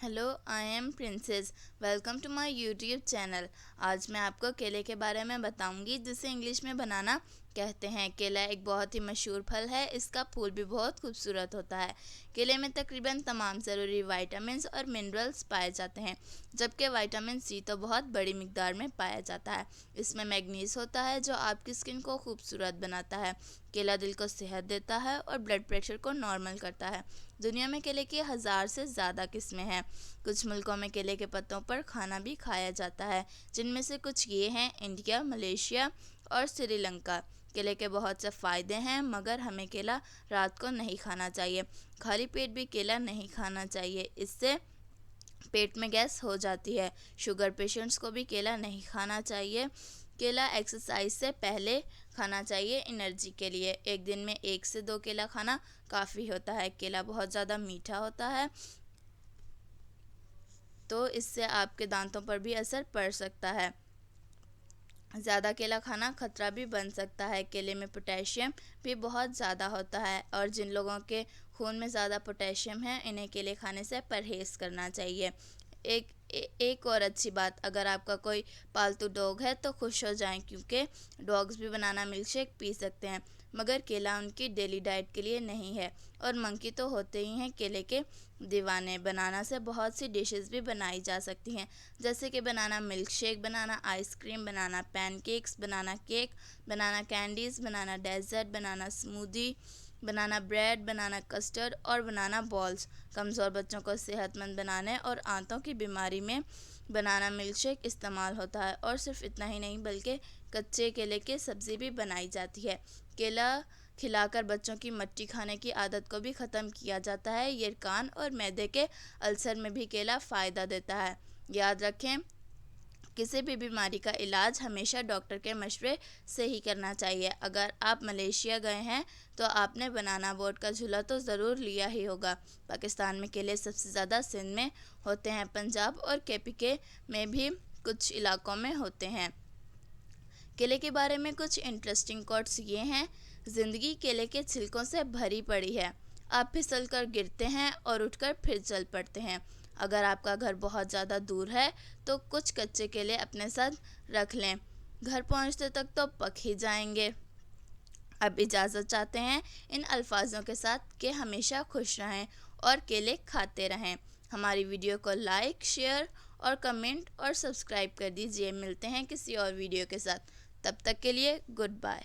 Hello, I am Princess. Welcome to my YouTube channel. आज मैं आपको केले के बारे में बताऊंगी, जिसे इंग्लिश में बनाना कहते हैं। केला एक बहुत ही मशहूर फल है। इसका फूल भी बहुत खूबसूरत होता है। केले में तकरीबन तमाम ज़रूरी विटामिन्स और मिनरल्स पाए जाते हैं, जबकि विटामिन सी तो बहुत बड़ी मिकदार में पाया जाता है। इसमें मैग्नीज होता है, जो आपकी स्किन को खूबसूरत बनाता है। केला दिल को सेहत देता है और ब्लड प्रेशर को नॉर्मल करता है। दुनिया में केले की 1000 से ज़्यादा किस्में हैं। कुछ मुल्कों में केले के पत्तों पर खाना भी खाया जाता है, जिनमें से कुछ ये हैं: इंडिया, मलेशिया और श्रीलंका। केले के बहुत से फ़ायदे हैं, मगर हमें केला रात को नहीं खाना चाहिए। खाली पेट भी केला नहीं खाना चाहिए, इससे पेट में गैस हो जाती है। शुगर पेशेंट्स को भी केला नहीं खाना चाहिए। केला एक्सरसाइज से पहले खाना चाहिए एनर्जी के लिए। एक दिन में 1 से 2 केला खाना काफ़ी होता है। केला बहुत ज़्यादा मीठा होता है, तो इससे आपके दांतों पर भी असर पड़ सकता है। ज़्यादा केला खाना खतरा भी बन सकता है। केले में पोटेशियम भी बहुत ज़्यादा होता है, और जिन लोगों के खून में ज़्यादा पोटेशियम है, इन्हें केले खाने से परहेज़ करना चाहिए। एक और अच्छी बात, अगर आपका कोई पालतू डॉग है तो खुश हो जाएं, क्योंकि डॉग्स भी बनाना मिल्क शेक पी सकते हैं, मगर केला उनकी डेली डाइट के लिए नहीं है। और मंकी तो होते ही हैं केले के दीवाने। बनाना से बहुत सी डिशेस भी बनाई जा सकती हैं, जैसे कि बनाना मिल्क शेक, बनाना आइसक्रीम, बनाना पैनकेक्स, बनाना केक, बनाना कैंडीज़, बनाना डेजर्ट, बनाना स्मूदी, बनाना ब्रेड, बनाना कस्टर्ड और बनाना बॉल्स। कमज़ोर बच्चों को सेहतमंद बनाने और आंतों की बीमारी में बनाना मिल्क शेक इस्तेमाल होता है। और सिर्फ इतना ही नहीं, बल्कि कच्चे केले की सब्ज़ी भी बनाई जाती है। केला खिलाकर बच्चों की मट्टी खाने की आदत को भी ख़त्म किया जाता है। ये कान और मैदे के अल्सर में भी केला फ़ायदा देता है। याद रखें, किसी भी बीमारी का इलाज हमेशा डॉक्टर के मशवरे से ही करना चाहिए। अगर आप मलेशिया गए हैं तो आपने बनाना बोट का झूला तो ज़रूर लिया ही होगा। पाकिस्तान में केले सबसे ज़्यादा सिंध में होते हैं। पंजाब और केपीके में भी कुछ इलाकों में होते हैं। केले के बारे में कुछ इंटरेस्टिंग कोट्स ये हैं: ज़िंदगी केले के छिलकों से भरी पड़ी है। आप फिसल कर गिरते हैं और उठकर फिर चल पड़ते हैं। अगर आपका घर बहुत ज़्यादा दूर है तो कुछ कच्चे केले अपने साथ रख लें, घर पहुंचते तक तो पक ही जाएंगे। अब इजाज़त चाहते हैं इन अल्फाजों के साथ कि हमेशा खुश रहें और केले खाते रहें। हमारी वीडियो को लाइक, शेयर और कमेंट और सब्सक्राइब कर दीजिए। मिलते हैं किसी और वीडियो के साथ। तब तक के लिए गुड बाय।